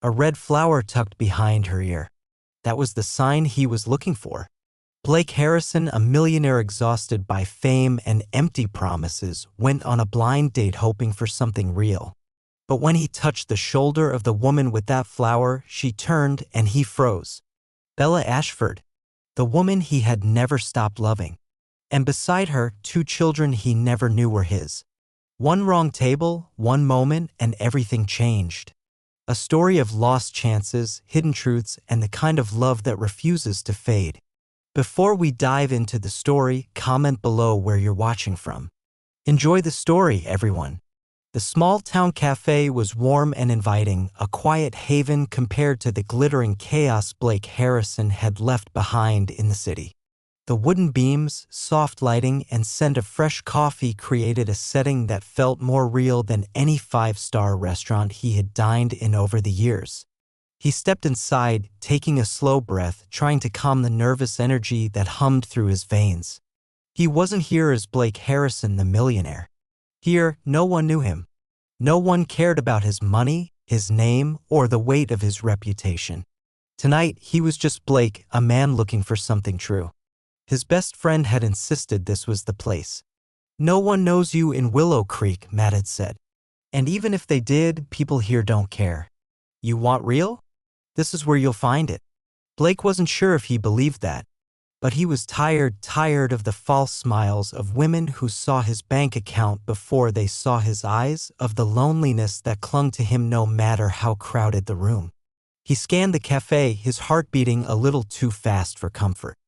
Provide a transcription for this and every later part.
a red flower tucked behind her ear. That was the sign he was looking for. Blake Harrison, a millionaire exhausted by fame and empty promises, went on a blind date hoping for something real. But when he touched the shoulder of the woman with that flower, she turned and he froze. Bella Ashford, the woman he had never stopped loving. And beside her, 2 children he never knew were his. One wrong table, one moment, and everything changed. A story of lost chances, hidden truths, and the kind of love that refuses to fade. Before we dive into the story, comment below where you're watching from. Enjoy the story, everyone. The small-town cafe was warm and inviting, a quiet haven compared to the glittering chaos Blake Harrison had left behind in the city. The wooden beams, soft lighting, and scent of fresh coffee created a setting that felt more real than any 5-star restaurant he had dined in over the years. He stepped inside, taking a slow breath, trying to calm the nervous energy that hummed through his veins. He wasn't here as Blake Harrison, the millionaire. Here, no one knew him. No one cared about his money, his name, or the weight of his reputation. Tonight, he was just Blake, a man looking for something true. His best friend had insisted this was the place. "No one knows you in Willow Creek," Matt had said. "And even if they did, people here don't care. You want real? This is where you'll find it." Blake wasn't sure if he believed that, but he was tired of the false smiles of women who saw his bank account before they saw his eyes, of the loneliness that clung to him no matter how crowded the room. He scanned the cafe, his heart beating a little too fast for comfort.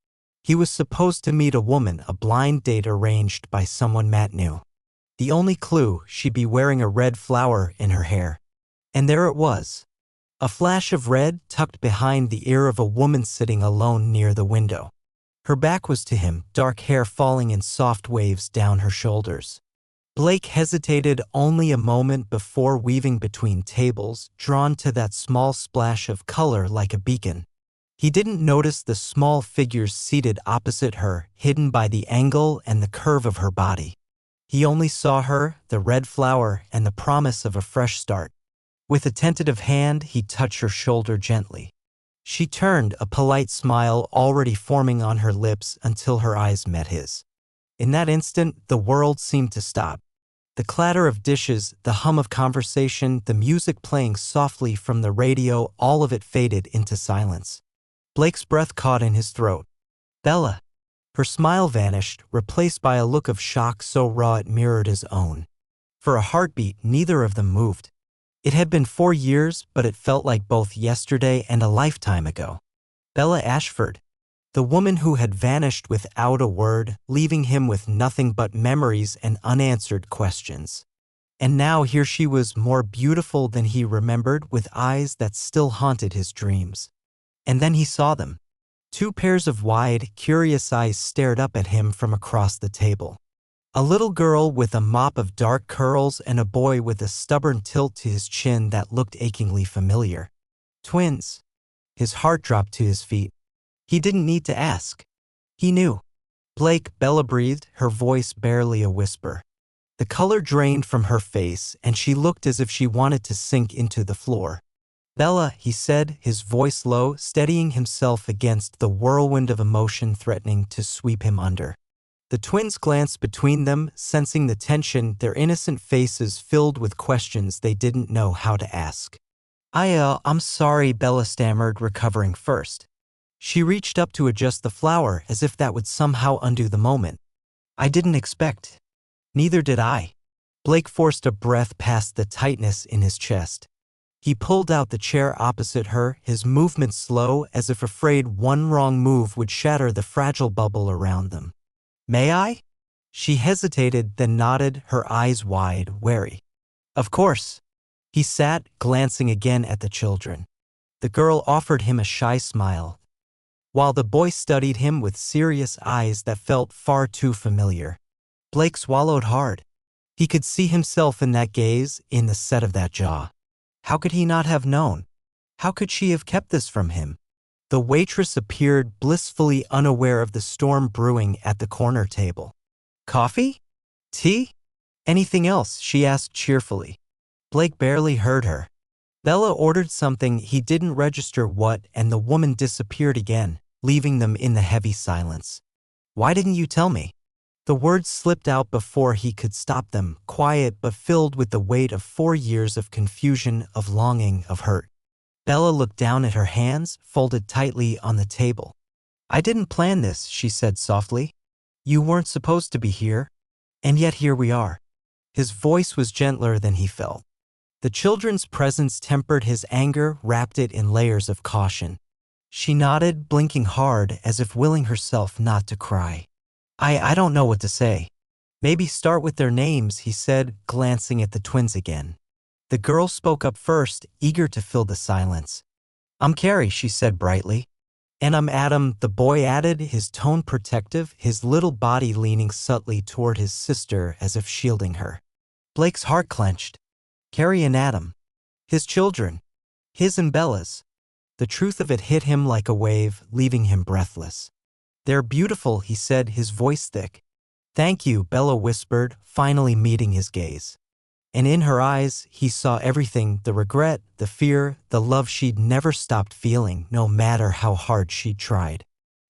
He was supposed to meet a woman, a blind date arranged by someone Matt knew. The only clue, she'd be wearing a red flower in her hair. And there it was. A flash of red tucked behind the ear of a woman sitting alone near the window. Her back was to him, dark hair falling in soft waves down her shoulders. Blake hesitated only a moment before weaving between tables, drawn to that small splash of color like a beacon. He didn't notice the small figures seated opposite her, hidden by the angle and the curve of her body. He only saw her, the red flower, and the promise of a fresh start. With a tentative hand, he touched her shoulder gently. She turned, a polite smile already forming on her lips until her eyes met his. In that instant, the world seemed to stop. The clatter of dishes, the hum of conversation, the music playing softly from the radio, all of it faded into silence. Blake's breath caught in his throat. "Bella." Her smile vanished, replaced by a look of shock so raw it mirrored his own. For a heartbeat, neither of them moved. It had been 4 years, but it felt like both yesterday and a lifetime ago. Bella Ashford, the woman who had vanished without a word, leaving him with nothing but memories and unanswered questions. And now here she was, more beautiful than he remembered, with eyes that still haunted his dreams. And then he saw them. 2 pairs of wide, curious eyes stared up at him from across the table. A little girl with a mop of dark curls and a boy with a stubborn tilt to his chin that looked achingly familiar. Twins. His heart dropped to his feet. He didn't need to ask. He knew. "Blake," Bella breathed, her voice barely a whisper. The color drained from her face, and she looked as if she wanted to sink into the floor. "Bella," he said, his voice low, steadying himself against the whirlwind of emotion threatening to sweep him under. The twins glanced between them, sensing the tension, their innocent faces filled with questions they didn't know how to ask. I'm sorry," Bella stammered, recovering first. She reached up to adjust the flower, as if that would somehow undo the moment. "I didn't expect." "Neither did I." Blake forced a breath past the tightness in his chest. He pulled out the chair opposite her, his movements slow, as if afraid one wrong move would shatter the fragile bubble around them. "May I?" She hesitated, then nodded, her eyes wide, wary. "Of course." He sat, glancing again at the children. The girl offered him a shy smile, while the boy studied him with serious eyes that felt far too familiar. Blake swallowed hard. He could see himself in that gaze, in the set of that jaw. How could he not have known? How could she have kept this from him? The waitress appeared, blissfully unaware of the storm brewing at the corner table. "Coffee? Tea? Anything else?" she asked cheerfully. Blake barely heard her. Bella ordered something he didn't register what, and the woman disappeared again, leaving them in the heavy silence. Why didn't you tell me? The words slipped out before he could stop them, quiet but filled with the weight of 4 years of confusion, of longing, of hurt. Bella looked down at her hands, folded tightly on the table. I didn't plan this, she said softly. You weren't supposed to be here. And yet here we are. His voice was gentler than he felt. The children's presence tempered his anger, wrapped it in layers of caution. She nodded, blinking hard as if willing herself not to cry. I don't know what to say. Maybe start with their names, he said, glancing at the twins again. The girl spoke up first, eager to fill the silence. I'm Carrie, she said brightly. And I'm Adam, the boy added, his tone protective, his little body leaning subtly toward his sister as if shielding her. Blake's heart clenched. Carrie and Adam. His children. His and Bella's. The truth of it hit him like a wave, leaving him breathless. They're beautiful, he said, his voice thick. Thank you, Bella whispered, finally meeting his gaze. And in her eyes, he saw everything, the regret, the fear, the love she'd never stopped feeling, no matter how hard she'd tried.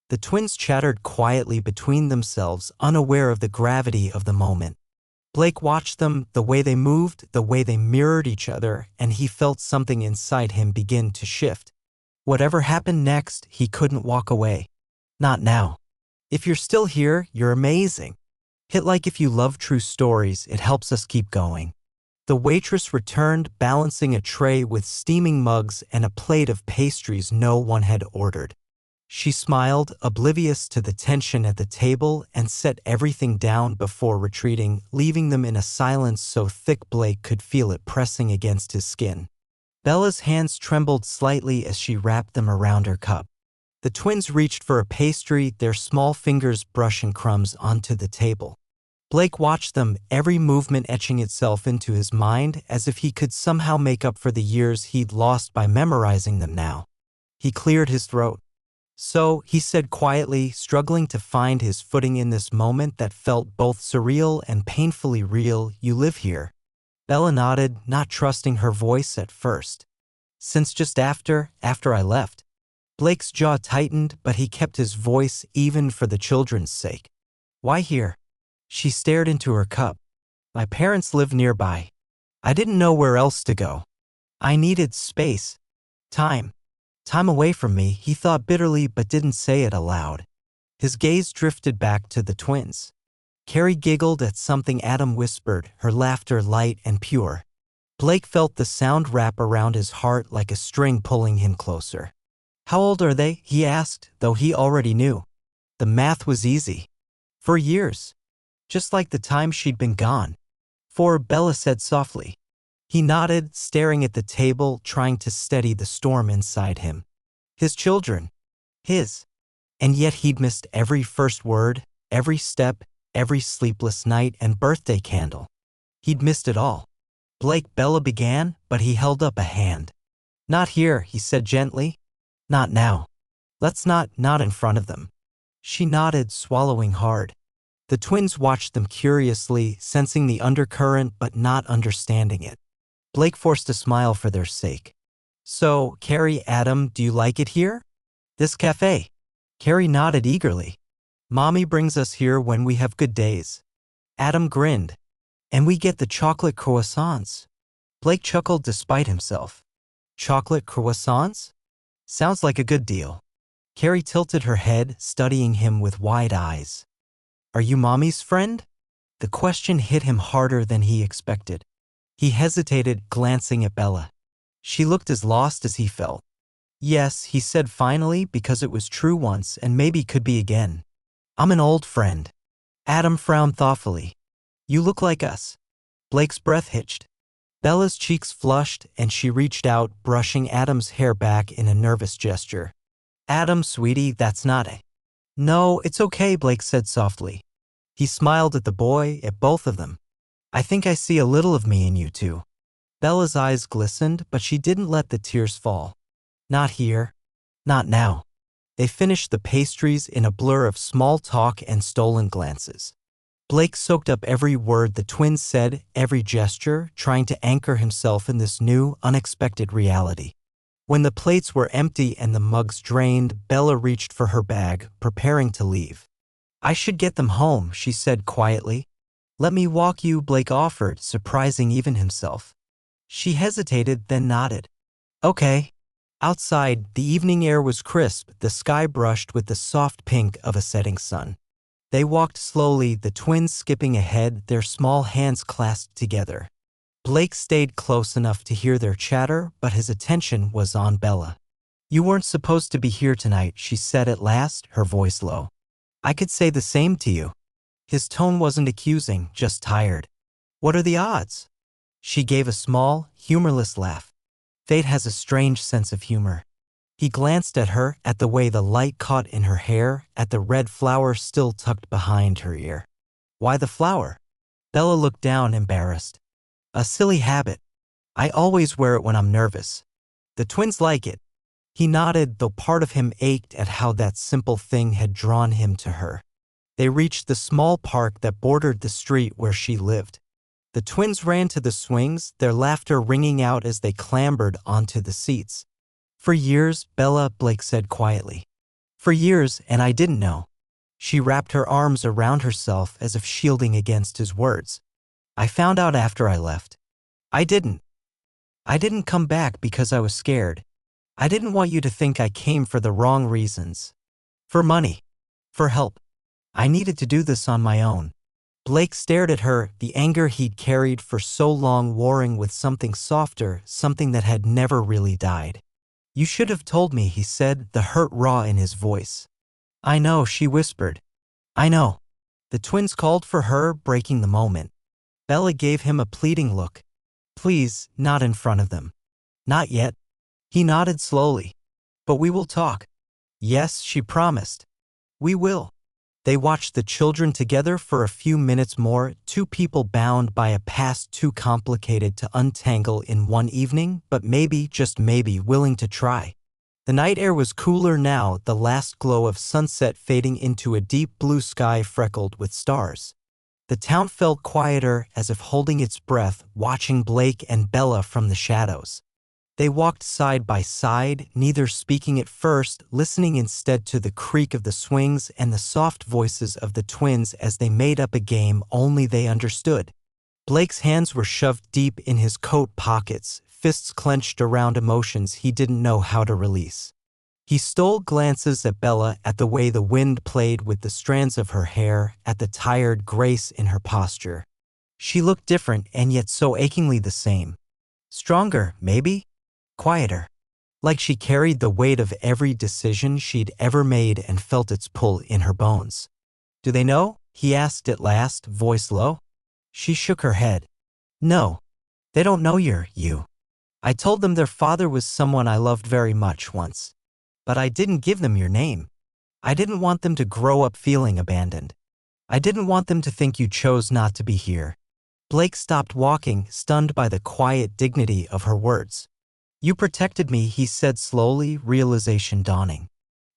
The twins chattered quietly between themselves, unaware of the gravity of the moment. Blake watched them, the way they moved, the way they mirrored each other, and he felt something inside him begin to shift. Whatever happened next, he couldn't walk away. Not now. If you're still here, you're amazing. Hit like if you love true stories, it helps us keep going. The waitress returned, balancing a tray with steaming mugs and a plate of pastries no one had ordered. She smiled, oblivious to the tension at the table, and set everything down before retreating, leaving them in a silence so thick Blake could feel it pressing against his skin. Bella's hands trembled slightly as she wrapped them around her cup. The twins reached for a pastry, their small fingers brushing crumbs onto the table. Blake watched them, every movement etching itself into his mind as if he could somehow make up for the years he'd lost by memorizing them now. He cleared his throat. So, he said quietly, struggling to find his footing in this moment that felt both surreal and painfully real, you live here. Bella nodded, not trusting her voice at first. Since just after I left. Blake's jaw tightened, but he kept his voice even for the children's sake. Why here? She stared into her cup. My parents live nearby. I didn't know where else to go. I needed space. Time. Time away from me, he thought bitterly but didn't say it aloud. His gaze drifted back to the twins. Carrie giggled at something Adam whispered, her laughter light and pure. Blake felt the sound wrap around his heart like a string pulling him closer. How old are they? He asked, though he already knew. The math was easy. 4 years. Just like the time she'd been gone. 4, Bella said softly. He nodded, staring at the table, trying to steady the storm inside him. His children. His. And yet he'd missed every first word, every step, every sleepless night and birthday candle. He'd missed it all. Blake, Bella began, but he held up a hand. Not here, he said gently. Not now. Let's not in front of them. She nodded, swallowing hard. The twins watched them curiously, sensing the undercurrent but not understanding it. Blake forced a smile for their sake. So, Carrie, Adam, do you like it here? This cafe? Carrie nodded eagerly. Mommy brings us here when we have good days. Adam grinned. And we get the chocolate croissants. Blake chuckled despite himself. Chocolate croissants? Sounds like a good deal. Carrie tilted her head, studying him with wide eyes. Are you Mommy's friend? The question hit him harder than he expected. He hesitated, glancing at Bella. She looked as lost as he felt. Yes, he said finally, because it was true once and maybe could be again. I'm an old friend. Adam frowned thoughtfully. You look like us. Blake's breath hitched. Bella's cheeks flushed and she reached out, brushing Adam's hair back in a nervous gesture. Adam, sweetie, that's not it. No, it's okay, Blake said softly. He smiled at the boy, at both of them. I think I see a little of me in you two. Bella's eyes glistened, but she didn't let the tears fall. Not here. Not now. They finished the pastries in a blur of small talk and stolen glances. Blake soaked up every word the twins said, every gesture, trying to anchor himself in this new, unexpected reality. When the plates were empty and the mugs drained, Bella reached for her bag, preparing to leave. "I should get them home," she said quietly. "Let me walk you," Blake offered, surprising even himself. She hesitated, then nodded. "Okay." Outside, the evening air was crisp, the sky brushed with the soft pink of a setting sun. They walked slowly, the twins skipping ahead, their small hands clasped together. Blake stayed close enough to hear their chatter, but his attention was on Bella. "You weren't supposed to be here tonight," she said at last, her voice low. "I could say the same to you." His tone wasn't accusing, just tired. "What are the odds?" She gave a small, humorless laugh. Fate has a strange sense of humor. He glanced at her, at the way the light caught in her hair, at the red flower still tucked behind her ear. "Why the flower?" Bella looked down, embarrassed. "A silly habit. I always wear it when I'm nervous. The twins like it." He nodded, though part of him ached at how that simple thing had drawn him to her. They reached the small park that bordered the street where she lived. The twins ran to the swings, their laughter ringing out as they clambered onto the seats. "For years, Bella," Blake said quietly. "For years, and I didn't know." She wrapped her arms around herself as if shielding against his words. "I found out after I left. I didn't come back because I was scared. I didn't want you to think I came for the wrong reasons. For money. For help. I needed to do this on my own." Blake stared at her, the anger he'd carried for so long warring with something softer, something that had never really died. "You should have told me," he said, the hurt raw in his voice. "I know," she whispered. "I know." The twins called for her, breaking the moment. Bella gave him a pleading look. "Please, not in front of them." "Not yet." He nodded slowly. "But we will talk." "Yes," she promised. "We will." They watched the children together for a few minutes more, two people bound by a past too complicated to untangle in one evening, but maybe, just maybe, willing to try. The night air was cooler now, the last glow of sunset fading into a deep blue sky freckled with stars. The town felt quieter, as if holding its breath, watching Blake and Bella from the shadows. They walked side by side, neither speaking at first, listening instead to the creak of the swings and the soft voices of the twins as they made up a game only they understood. Blake's hands were shoved deep in his coat pockets, fists clenched around emotions he didn't know how to release. He stole glances at Bella, at the way the wind played with the strands of her hair, at the tired grace in her posture. She looked different and yet so achingly the same. Stronger, maybe? Quieter. Like she carried the weight of every decision she'd ever made and felt its pull in her bones. "Do they know?" he asked at last, voice low. She shook her head. "No. They don't know you're you. I told them their father was someone I loved very much once. But I didn't give them your name. I didn't want them to grow up feeling abandoned. I didn't want them to think you chose not to be here." Blake stopped walking, stunned by the quiet dignity of her words. "You protected me," he said slowly, realization dawning.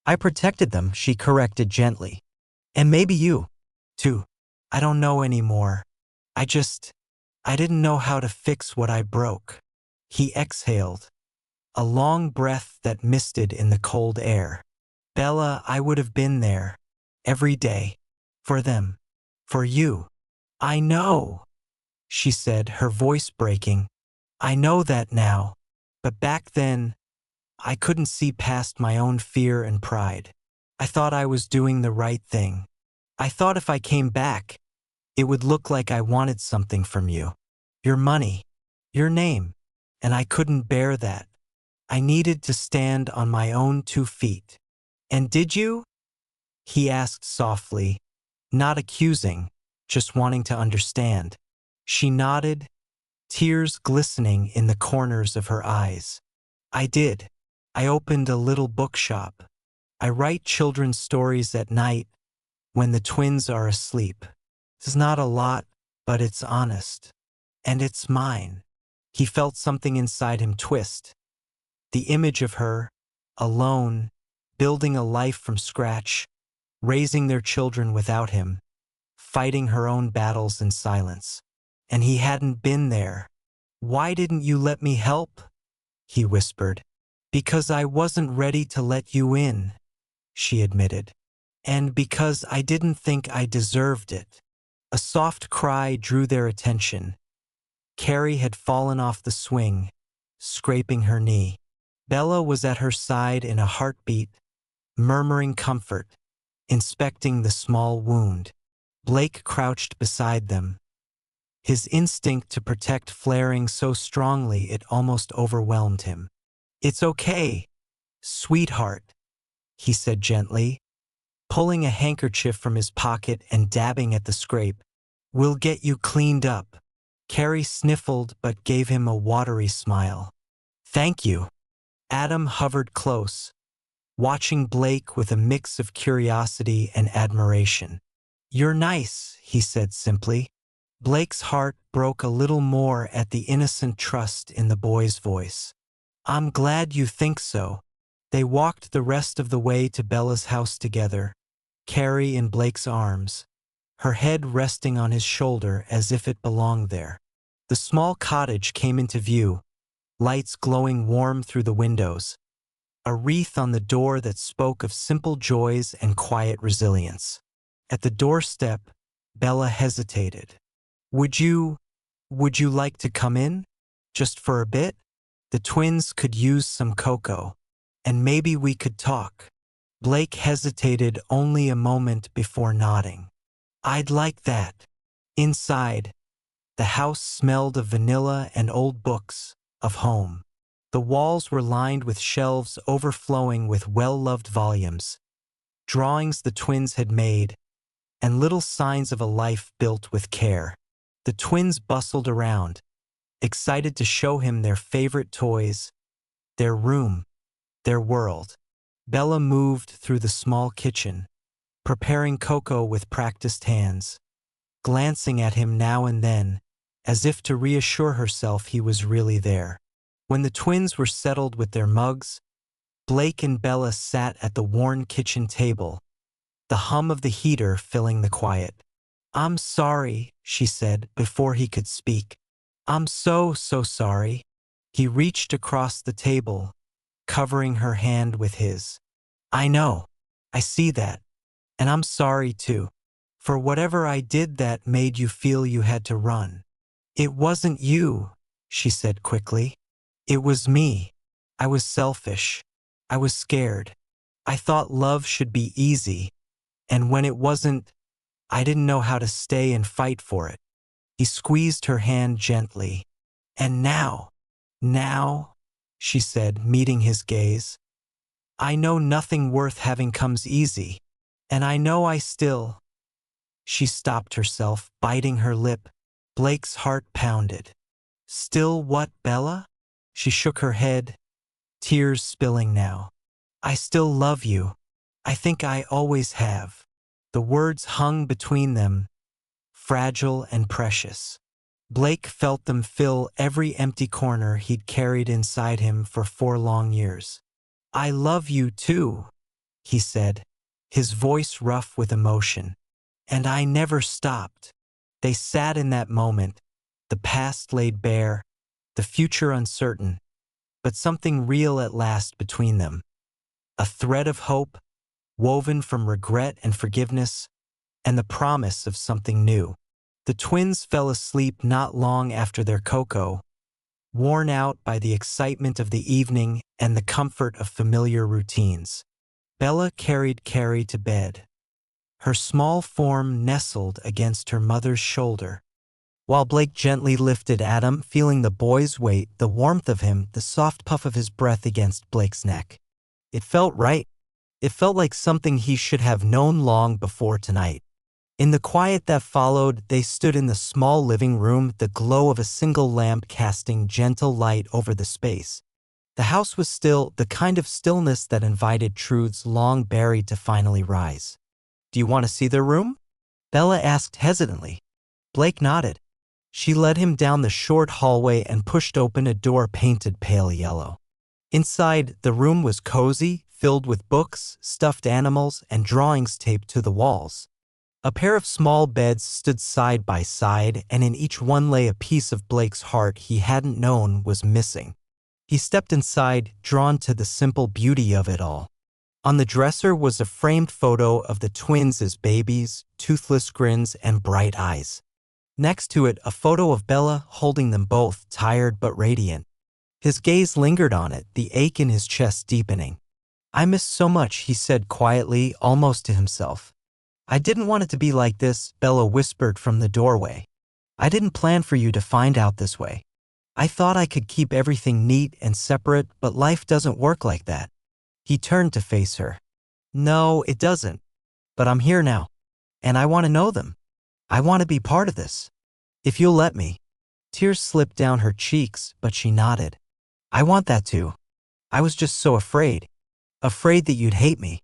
"I protected them," she corrected gently. "And maybe you, too. I don't know anymore. I didn't know how to fix what I broke." He exhaled, a long breath that misted in the cold air. "Bella, I would have been there. Every day. For them. For you." "I know," she said, her voice breaking. "I know that now. But back then, I couldn't see past my own fear and pride. I thought I was doing the right thing. I thought if I came back, it would look like I wanted something from you. Your money, your name. And I couldn't bear that. I needed to stand on my own 2 feet." "And did you?" he asked softly, not accusing, just wanting to understand. She nodded, tears glistening in the corners of her eyes. "I did. I opened a little bookshop. I write children's stories at night when the twins are asleep. It's not a lot, but it's honest. And it's mine." He felt something inside him twist. The image of her, alone, building a life from scratch, raising their children without him, fighting her own battles in silence. And he hadn't been there. "Why didn't you let me help?" he whispered. "Because I wasn't ready to let you in," she admitted. "And because I didn't think I deserved it." A soft cry drew their attention. Carrie had fallen off the swing, scraping her knee. Bella was at her side in a heartbeat, murmuring comfort, inspecting the small wound. Blake crouched beside them, his instinct to protect flaring so strongly it almost overwhelmed him. "It's okay, sweetheart," he said gently, pulling a handkerchief from his pocket and dabbing at the scrape. "We'll get you cleaned up." Carrie sniffled but gave him a watery smile. "Thank you." Adam hovered close, watching Blake with a mix of curiosity and admiration. "You're nice," he said simply. Blake's heart broke a little more at the innocent trust in the boy's voice. "I'm glad you think so." They walked the rest of the way to Bella's house together, Carrie in Blake's arms, her head resting on his shoulder as if it belonged there. The small cottage came into view, lights glowing warm through the windows, a wreath on the door that spoke of simple joys and quiet resilience. At the doorstep, Bella hesitated. Would you like to come in? Just for a bit? The twins could use some cocoa, and maybe we could talk." Blake hesitated only a moment before nodding. "I'd like that." Inside, the house smelled of vanilla and old books, of home. The walls were lined with shelves overflowing with well-loved volumes, drawings the twins had made, and little signs of a life built with care. The twins bustled around, excited to show him their favorite toys, their room, their world. Bella moved through the small kitchen, preparing cocoa with practiced hands, glancing at him now and then, as if to reassure herself he was really there. When the twins were settled with their mugs, Blake and Bella sat at the worn kitchen table, the hum of the heater filling the quiet. "I'm sorry," she said before he could speak. "I'm so sorry." He reached across the table, covering her hand with his. "I know. I see that. And I'm sorry too. For whatever I did that made you feel you had to run." "It wasn't you," she said quickly. "It was me. I was selfish. I was scared. I thought love should be easy. And when it wasn't, I didn't know how to stay and fight for it." He squeezed her hand gently. "And now, she said, meeting his gaze, "I know nothing worth having comes easy. And I know I still—" She stopped herself, biting her lip. Blake's heart pounded. "Still what, Bella?" She shook her head, tears spilling now. "I still love you. I think I always have." The words hung between them, fragile and precious. Blake felt them fill every empty corner he'd carried inside him for 4 long years. "I love you too," he said, his voice rough with emotion. "And I never stopped." They sat in that moment, the past laid bare, the future uncertain, but something real at last between them. A thread of hope, woven from regret and forgiveness, and the promise of something new. The twins fell asleep not long after their cocoa, worn out by the excitement of the evening and the comfort of familiar routines. Bella carried Carrie to bed, her small form nestled against her mother's shoulder, while Blake gently lifted Adam, feeling the boy's weight, the warmth of him, the soft puff of his breath against Blake's neck. It felt right. It felt like something he should have known long before tonight. In the quiet that followed, they stood in the small living room, the glow of a single lamp casting gentle light over the space. The house was still, the kind of stillness that invited truths long buried to finally rise. "Do you want to see their room?" Bella asked hesitantly. Blake nodded. She led him down the short hallway and pushed open a door painted pale yellow. Inside, the room was cozy, filled with books, stuffed animals, and drawings taped to the walls. A pair of small beds stood side by side, and in each one lay a piece of Blake's heart he hadn't known was missing. He stepped inside, drawn to the simple beauty of it all. On the dresser was a framed photo of the twins as babies, toothless grins and bright eyes. Next to it, a photo of Bella holding them both, tired but radiant. His gaze lingered on it, the ache in his chest deepening. "I missed so much," he said quietly, almost to himself. "I didn't want it to be like this," Bella whispered from the doorway. "I didn't plan for you to find out this way. I thought I could keep everything neat and separate, but life doesn't work like that." He turned to face her. "No, it doesn't. But I'm here now. And I want to know them. I want to be part of this. If you'll let me." Tears slipped down her cheeks, but she nodded. "I want that too. I was just so afraid. Afraid that you'd hate me.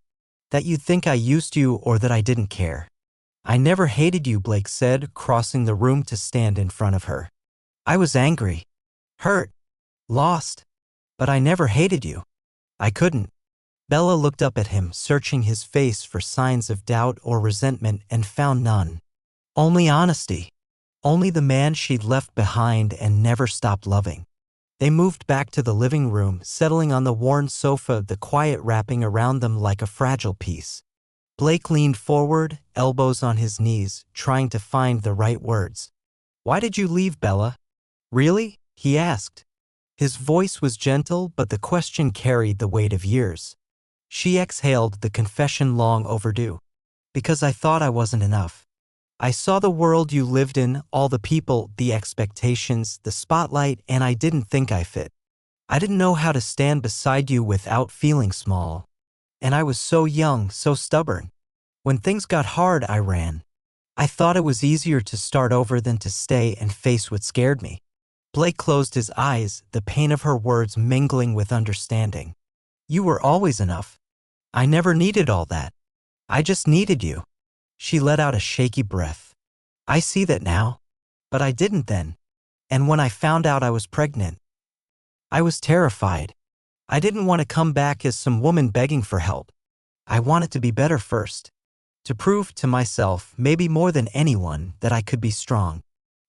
That you'd think I used you or that I didn't care." "I never hated you," Blake said, crossing the room to stand in front of her. "I was angry, hurt, lost. But I never hated you. I couldn't." Bella looked up at him, searching his face for signs of doubt or resentment, and found none. Only honesty. Only the man she'd left behind and never stopped loving. They moved back to the living room, settling on the worn sofa, the quiet wrapping around them like a fragile peace. Blake leaned forward, elbows on his knees, trying to find the right words. "Why did you leave, Bella?" "Really?" he asked. His voice was gentle, but the question carried the weight of years. She exhaled, the confession long overdue. "Because I thought I wasn't enough. I saw the world you lived in, all the people, the expectations, the spotlight, and I didn't think I fit. I didn't know how to stand beside you without feeling small. And I was so young, so stubborn. When things got hard, I ran. I thought it was easier to start over than to stay and face what scared me." Blake closed his eyes, the pain of her words mingling with understanding. "You were always enough. I never needed all that. I just needed you." She let out a shaky breath. "I see that now. But I didn't then. And when I found out I was pregnant, I was terrified. I didn't want to come back as some woman begging for help. I wanted to be better first. To prove to myself, maybe more than anyone, that I could be strong.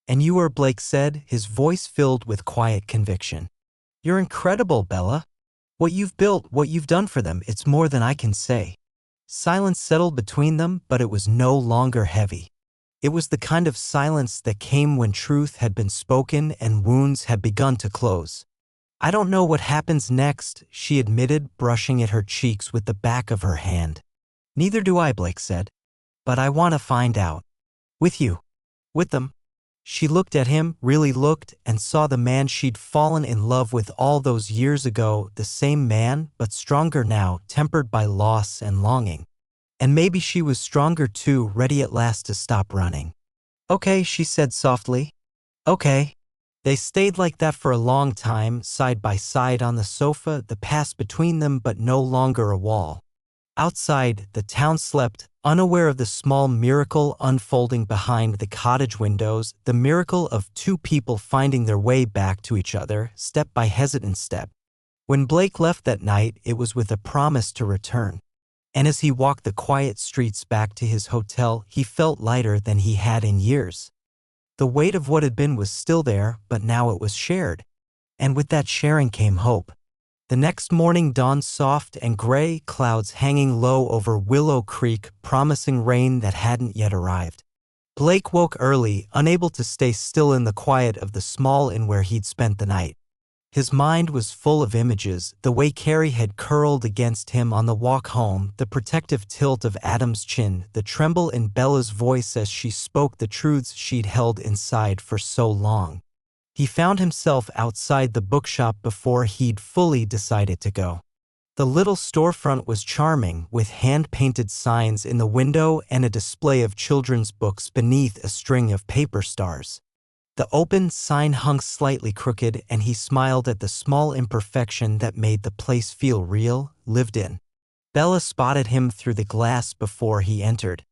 And you were," Blake said, his voice filled with quiet conviction. "You're incredible, Bella. What you've built, what you've done for them, it's more than I can say." Silence settled between them, but it was no longer heavy. It was the kind of silence that came when truth had been spoken and wounds had begun to close. "I don't know what happens next," she admitted, brushing at her cheeks with the back of her hand. "Neither do I," Blake said. "But I want to find out. With you. With them." She looked at him, really looked, and saw the man she'd fallen in love with all those years ago, the same man, but stronger now, tempered by loss and longing. And maybe she was stronger too, ready at last to stop running. "Okay," she said softly. "Okay." They stayed like that for a long time, side by side on the sofa, the past between them but no longer a wall. Outside, the town slept, unaware of the small miracle unfolding behind the cottage windows, the miracle of two people finding their way back to each other, step by hesitant step. When Blake left that night, it was with a promise to return. And as he walked the quiet streets back to his hotel, he felt lighter than he had in years. The weight of what had been was still there, but now it was shared. And with that sharing came hope. The next morning dawned soft and gray, clouds hanging low over Willow Creek, promising rain that hadn't yet arrived. Blake woke early, unable to stay still in the quiet of the small inn where he'd spent the night. His mind was full of images, the way Carrie had curled against him on the walk home, the protective tilt of Adam's chin, the tremble in Bella's voice as she spoke the truths she'd held inside for so long. He found himself outside the bookshop before he'd fully decided to go. The little storefront was charming, with hand-painted signs in the window and a display of children's books beneath a string of paper stars. The open sign hung slightly crooked, and he smiled at the small imperfection that made the place feel real, lived in. Bella spotted him through the glass before he entered.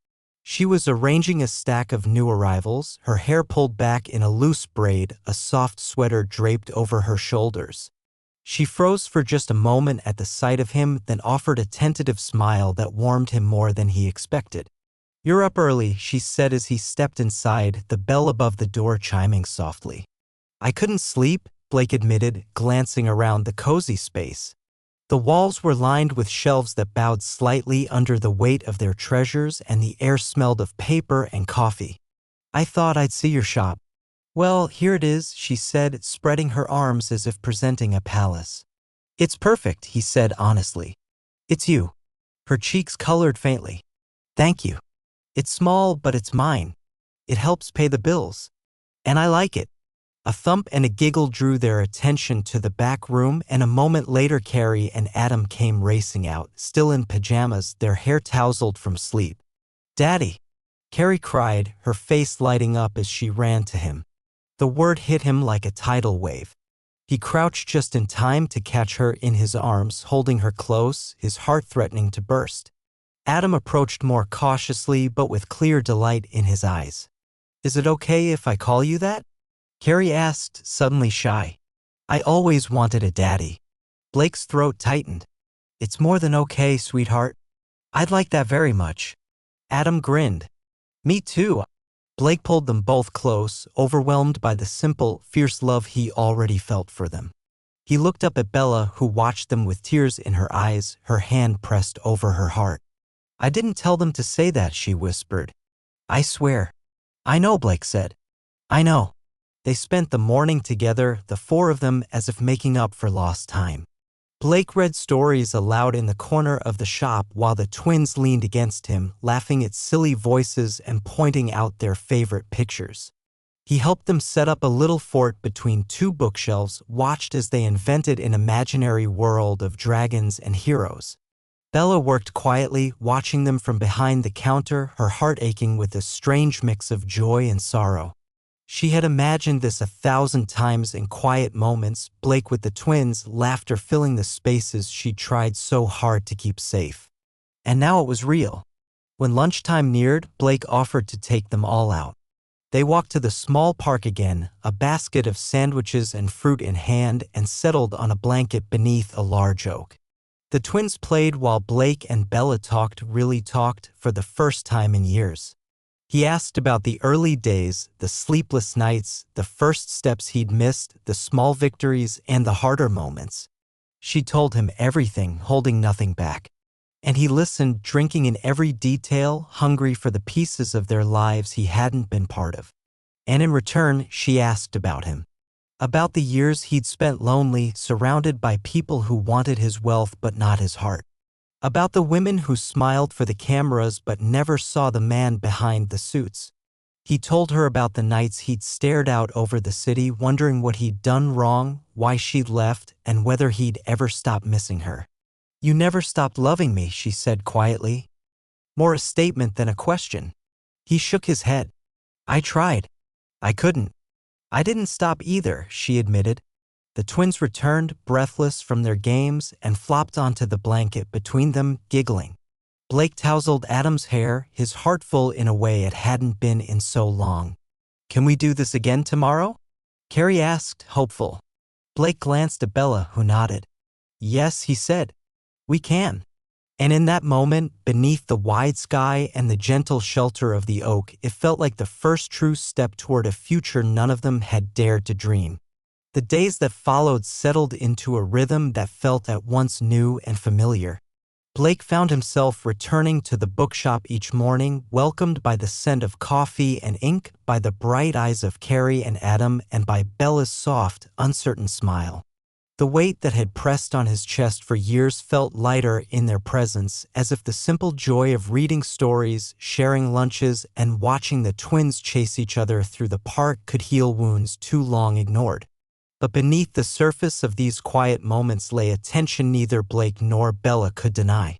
She was arranging a stack of new arrivals, her hair pulled back in a loose braid, a soft sweater draped over her shoulders. She froze for just a moment at the sight of him, then offered a tentative smile that warmed him more than he expected. "You're up early," she said as he stepped inside, the bell above the door chiming softly. "I couldn't sleep," Blake admitted, glancing around the cozy space. The walls were lined with shelves that bowed slightly under the weight of their treasures, and the air smelled of paper and coffee. "I thought I'd see your shop." "Well, here it is," she said, spreading her arms as if presenting a palace. "It's perfect," he said honestly. "It's you." Her cheeks colored faintly. "Thank you. It's small, but it's mine. It helps pay the bills. And I like it." A thump and a giggle drew their attention to the back room, and a moment later Carrie and Adam came racing out, still in pajamas, their hair tousled from sleep. "Daddy!" Carrie cried, her face lighting up as she ran to him. The word hit him like a tidal wave. He crouched just in time to catch her in his arms, holding her close, his heart threatening to burst. Adam approached more cautiously but with clear delight in his eyes. "Is it okay if I call you that?" Carrie asked, suddenly shy. "I always wanted a daddy." Blake's throat tightened. "It's more than okay, sweetheart. I'd like that very much." Adam grinned. "Me too." Blake pulled them both close, overwhelmed by the simple, fierce love he already felt for them. He looked up at Bella, who watched them with tears in her eyes, her hand pressed over her heart. "I didn't tell them to say that," she whispered. "I swear." "I know," Blake said. "I know." They spent the morning together, the four of them, as if making up for lost time. Blake read stories aloud in the corner of the shop while the twins leaned against him, laughing at silly voices and pointing out their favorite pictures. He helped them set up a little fort between two bookshelves, watched as they invented an imaginary world of dragons and heroes. Bella worked quietly, watching them from behind the counter, her heart aching with a strange mix of joy and sorrow. She had imagined this 1,000 times in quiet moments, Blake with the twins, laughter filling the spaces she tried so hard to keep safe. And now it was real. When lunchtime neared, Blake offered to take them all out. They walked to the small park again, a basket of sandwiches and fruit in hand, and settled on a blanket beneath a large oak. The twins played while Blake and Bella really talked, for the first time in years. He asked about the early days, the sleepless nights, the first steps he'd missed, the small victories, and the harder moments. She told him everything, holding nothing back. And he listened, drinking in every detail, hungry for the pieces of their lives he hadn't been part of. And in return, she asked about him. About the years he'd spent lonely, surrounded by people who wanted his wealth but not his heart. About the women who smiled for the cameras but never saw the man behind the suits. He told her about the nights he'd stared out over the city, wondering what he'd done wrong, why she'd left, and whether he'd ever stop missing her. "You never stopped loving me," she said quietly. More a statement than a question. He shook his head. "I tried. I couldn't." "I didn't stop either," she admitted. The twins returned, breathless from their games, and flopped onto the blanket between them, giggling. Blake tousled Adam's hair, his heart full in a way it hadn't been in so long. "Can we do this again tomorrow?" Carrie asked, hopeful. Blake glanced at Bella, who nodded. "Yes," he said. "We can." And in that moment, beneath the wide sky and the gentle shelter of the oak, it felt like the first true step toward a future none of them had dared to dream. The days that followed settled into a rhythm that felt at once new and familiar. Blake found himself returning to the bookshop each morning, welcomed by the scent of coffee and ink, by the bright eyes of Carrie and Adam, and by Bella's soft, uncertain smile. The weight that had pressed on his chest for years felt lighter in their presence, as if the simple joy of reading stories, sharing lunches, and watching the twins chase each other through the park could heal wounds too long ignored. But beneath the surface of these quiet moments lay a tension neither Blake nor Bella could deny.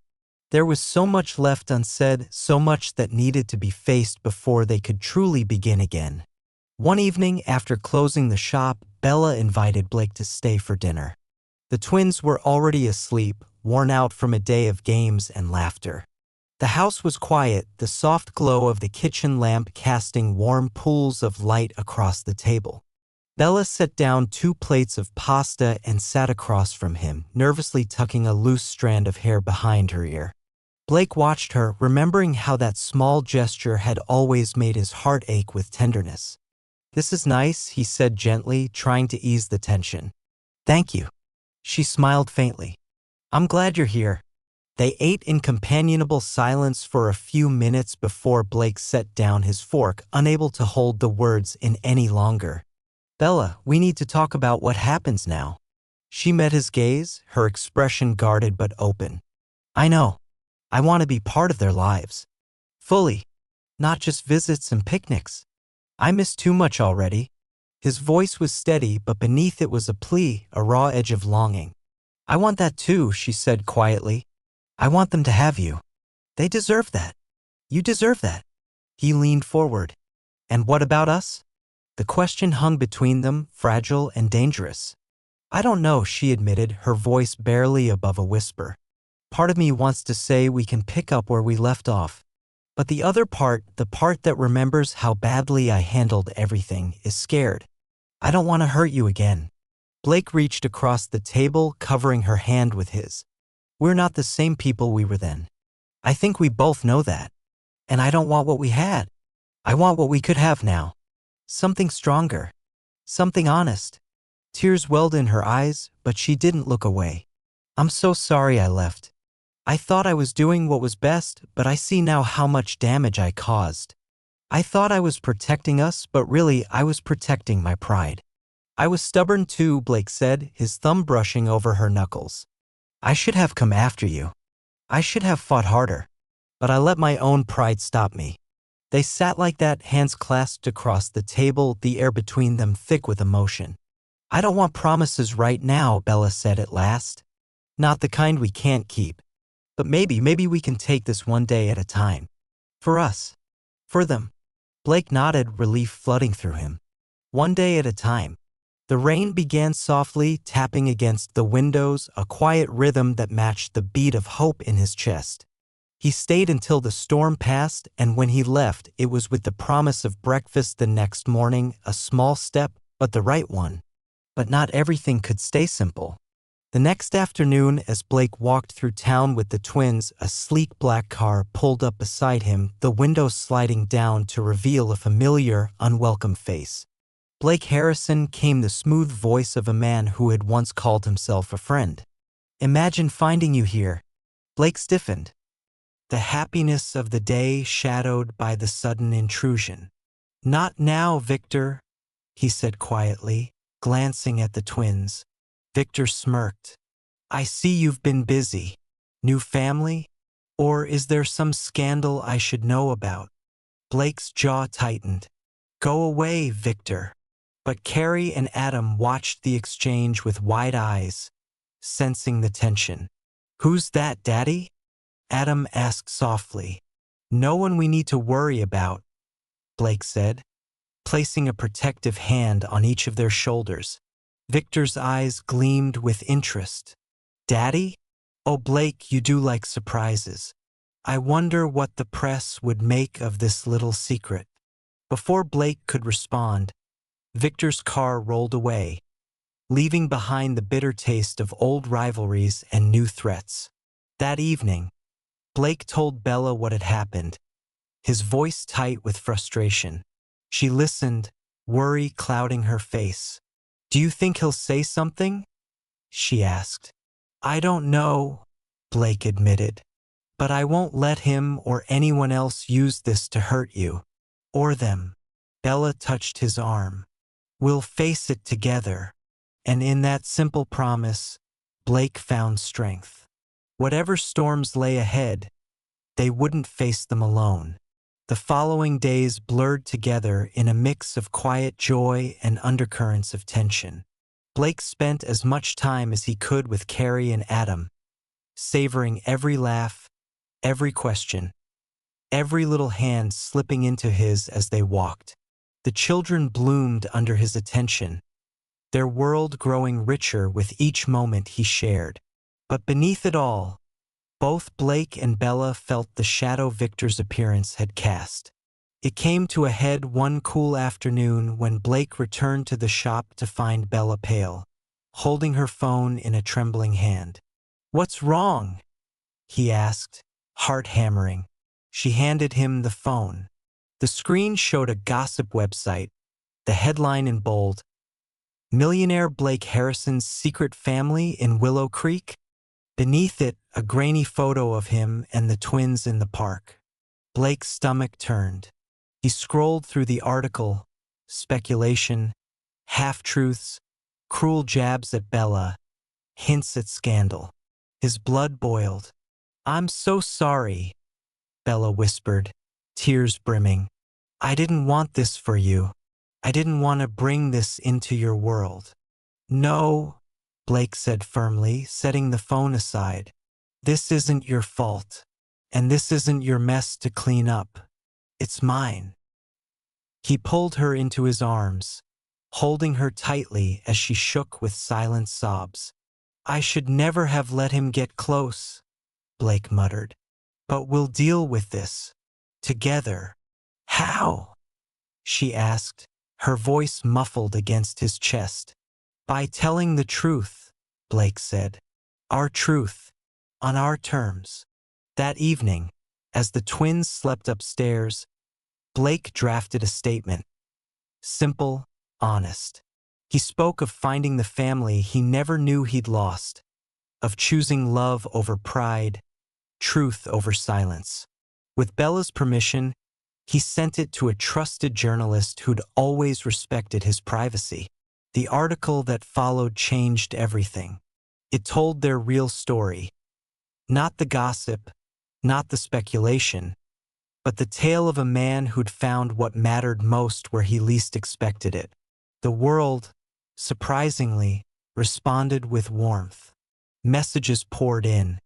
There was so much left unsaid, so much that needed to be faced before they could truly begin again. One evening, after closing the shop, Bella invited Blake to stay for dinner. The twins were already asleep, worn out from a day of games and laughter. The house was quiet, the soft glow of the kitchen lamp casting warm pools of light across the table. Bella set down 2 plates of pasta and sat across from him, nervously tucking a loose strand of hair behind her ear. Blake watched her, remembering how that small gesture had always made his heart ache with tenderness. "This is nice," he said gently, trying to ease the tension. "Thank you." She smiled faintly. "I'm glad you're here." They ate in companionable silence for a few minutes before Blake set down his fork, unable to hold the words in any longer. "Bella, we need to talk about what happens now." She met his gaze, her expression guarded but open. "I know. I want to be part of their lives. Fully. Not just visits and picnics. I miss too much already." His voice was steady, but beneath it was a plea, a raw edge of longing. "I want that too," she said quietly. "I want them to have you. They deserve that. You deserve that." He leaned forward. "And what about us?" The question hung between them, fragile and dangerous. "I don't know," she admitted, her voice barely above a whisper. "Part of me wants to say we can pick up where we left off. But the other part, the part that remembers how badly I handled everything, is scared. I don't want to hurt you again." Blake reached across the table, covering her hand with his. "We're not the same people we were then. I think we both know that. And I don't want what we had. I want what we could have now. Something stronger. Something honest." Tears welled in her eyes, but she didn't look away. "I'm so sorry I left. I thought I was doing what was best, but I see now how much damage I caused. I thought I was protecting us, but really I was protecting my pride." "I was stubborn too," Blake said, his thumb brushing over her knuckles. "I should have come after you. I should have fought harder. But I let my own pride stop me." They sat like that, hands clasped across the table, the air between them thick with emotion. "I don't want promises right now," Bella said at last. "Not the kind we can't keep. But maybe we can take this one day at a time. For us. For them." Blake nodded, relief flooding through him. One day at a time. The rain began softly, tapping against the windows, a quiet rhythm that matched the beat of hope in his chest. He stayed until the storm passed, and when he left, it was with the promise of breakfast the next morning, a small step, but the right one. But not everything could stay simple. The next afternoon, as Blake walked through town with the twins, a sleek black car pulled up beside him, the window sliding down to reveal a familiar, unwelcome face. Blake Harrison came, the smooth voice of a man who had once called himself a friend. "Imagine finding you here." Blake stiffened. The happiness of the day shadowed by the sudden intrusion. "Not now, Victor," he said quietly, glancing at the twins. Victor smirked. "I see you've been busy. New family? Or is there some scandal I should know about?" Blake's jaw tightened. "Go away, Victor." But Carrie and Adam watched the exchange with wide eyes, sensing the tension. "Who's that, Daddy?" Adam asked softly. "No one we need to worry about," Blake said, placing a protective hand on each of their shoulders. Victor's eyes gleamed with interest. "Daddy? Oh, Blake, you do like surprises. I wonder what the press would make of this little secret." Before Blake could respond, Victor's car rolled away, leaving behind the bitter taste of old rivalries and new threats. That evening, Blake told Bella what had happened, his voice tight with frustration. She listened, worry clouding her face. "Do you think he'll say something?" she asked. "I don't know," Blake admitted. "But I won't let him or anyone else use this to hurt you. Or them." Bella touched his arm. "We'll face it together." And in that simple promise, Blake found strength. Whatever storms lay ahead, they wouldn't face them alone. The following days blurred together in a mix of quiet joy and undercurrents of tension. Blake spent as much time as he could with Carrie and Adam, savoring every laugh, every question, every little hand slipping into his as they walked. The children bloomed under his attention, their world growing richer with each moment he shared. But beneath it all, both Blake and Bella felt the shadow Victor's appearance had cast. It came to a head one cool afternoon when Blake returned to the shop to find Bella pale, holding her phone in a trembling hand. "What's wrong?" he asked, Heart hammering. She handed him the phone. The screen showed a gossip website, the headline in bold, Millionaire Blake Harrison's secret family in Willow Creek. Beneath it, a grainy photo of him and the twins in the park. Blake's stomach turned. He scrolled through the article, speculation, half-truths, cruel jabs at Bella, hints at scandal. His blood boiled. "I'm so sorry," Bella whispered, tears brimming. "I didn't want this for you. I didn't want to bring this into your world." "No," Blake said firmly, setting the phone aside. "This isn't your fault, and this isn't your mess to clean up. It's mine." He pulled her into his arms, holding her tightly as she shook with silent sobs. "I should never have let him get close," Blake muttered. "But we'll deal with this. Together." "How?" she asked, her voice muffled against his chest. "By telling the truth," Blake said. "Our truth, on our terms." That evening, as the twins slept upstairs, Blake drafted a statement. Simple, honest. He spoke of finding the family he never knew he'd lost, of choosing love over pride, truth over silence. With Bella's permission, he sent it to a trusted journalist who'd always respected his privacy. The article that followed changed everything. It told their real story. Not the gossip, not the speculation, but the tale of a man who'd found what mattered most where he least expected it. The world, surprisingly, responded with warmth. Messages poured in.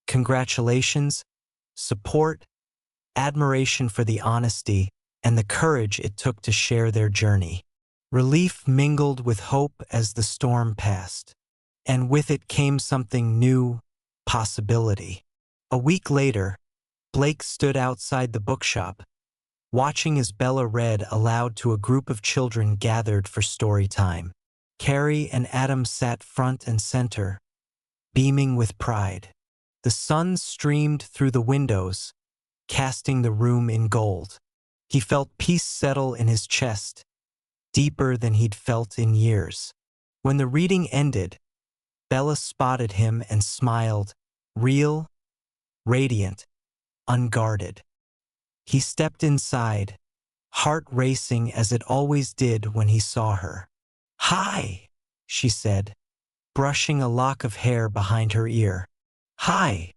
Congratulations, support, admiration for the honesty, and the courage it took to share their journey. Relief mingled with hope as the storm passed. And with it came something new, possibility. A week later, Blake stood outside the bookshop, watching as Bella read aloud to a group of children gathered for story time. Carrie and Adam sat front and center, beaming with pride. The sun streamed through the windows, casting the room in gold. He felt peace settle in his chest, deeper than he'd felt in years. When the reading ended, Bella spotted him and smiled, real, radiant, unguarded. He stepped inside, heart racing as it always did when he saw her. "Hi," she said, brushing a lock of hair behind her ear. "Hi."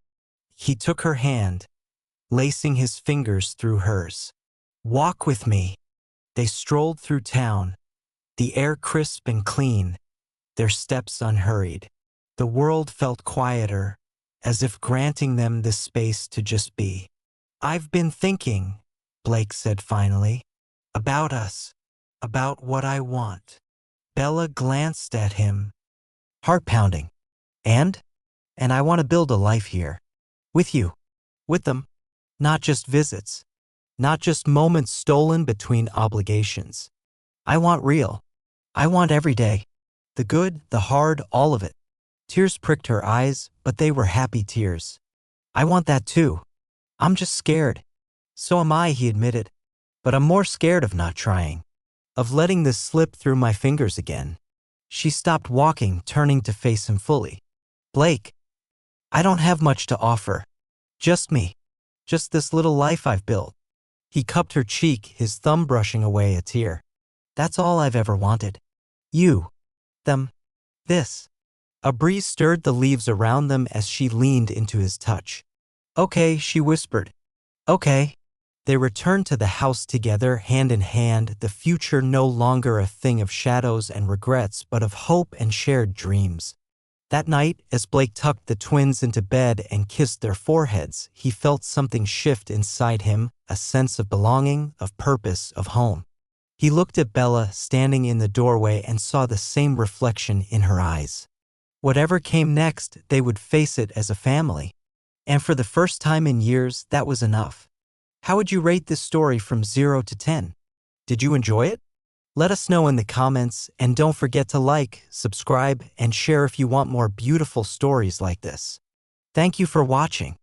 He took her hand, lacing his fingers through hers. "Walk with me." They strolled through town, the air crisp and clean, their steps unhurried. The world felt quieter, as if granting them this space to just be. "I've been thinking," Blake said finally, "about us, about what I want." Bella glanced at him, heart pounding. And I want to build a life here. With you. With them. Not just visits. Not just moments stolen between obligations. I want real. I want every day. The good, the hard, all of it. Tears pricked her eyes, but they were happy tears. "I want that too. I'm just scared." "So am I," he admitted. "But I'm more scared of not trying. Of letting this slip through my fingers again." She stopped walking, turning to face him fully. "Blake, I don't have much to offer. Just me. Just this little life I've built." He cupped her cheek, his thumb brushing away a tear. "That's all I've ever wanted. You. Them. This." A breeze stirred the leaves around them as she leaned into his touch. "Okay," she whispered. "Okay." They returned to the house together, hand in hand, the future no longer a thing of shadows and regrets, but of hope and shared dreams. That night, as Blake tucked the twins into bed and kissed their foreheads, he felt something shift inside him, a sense of belonging, of purpose, of home. He looked at Bella standing in the doorway and saw the same reflection in her eyes. Whatever came next, they would face it as a family. And for the first time in years, that was enough. How would you rate this story from 0 to 10? Did you enjoy it? Let us know in the comments, and don't forget to like, subscribe, and share if you want more beautiful stories like this. Thank you for watching.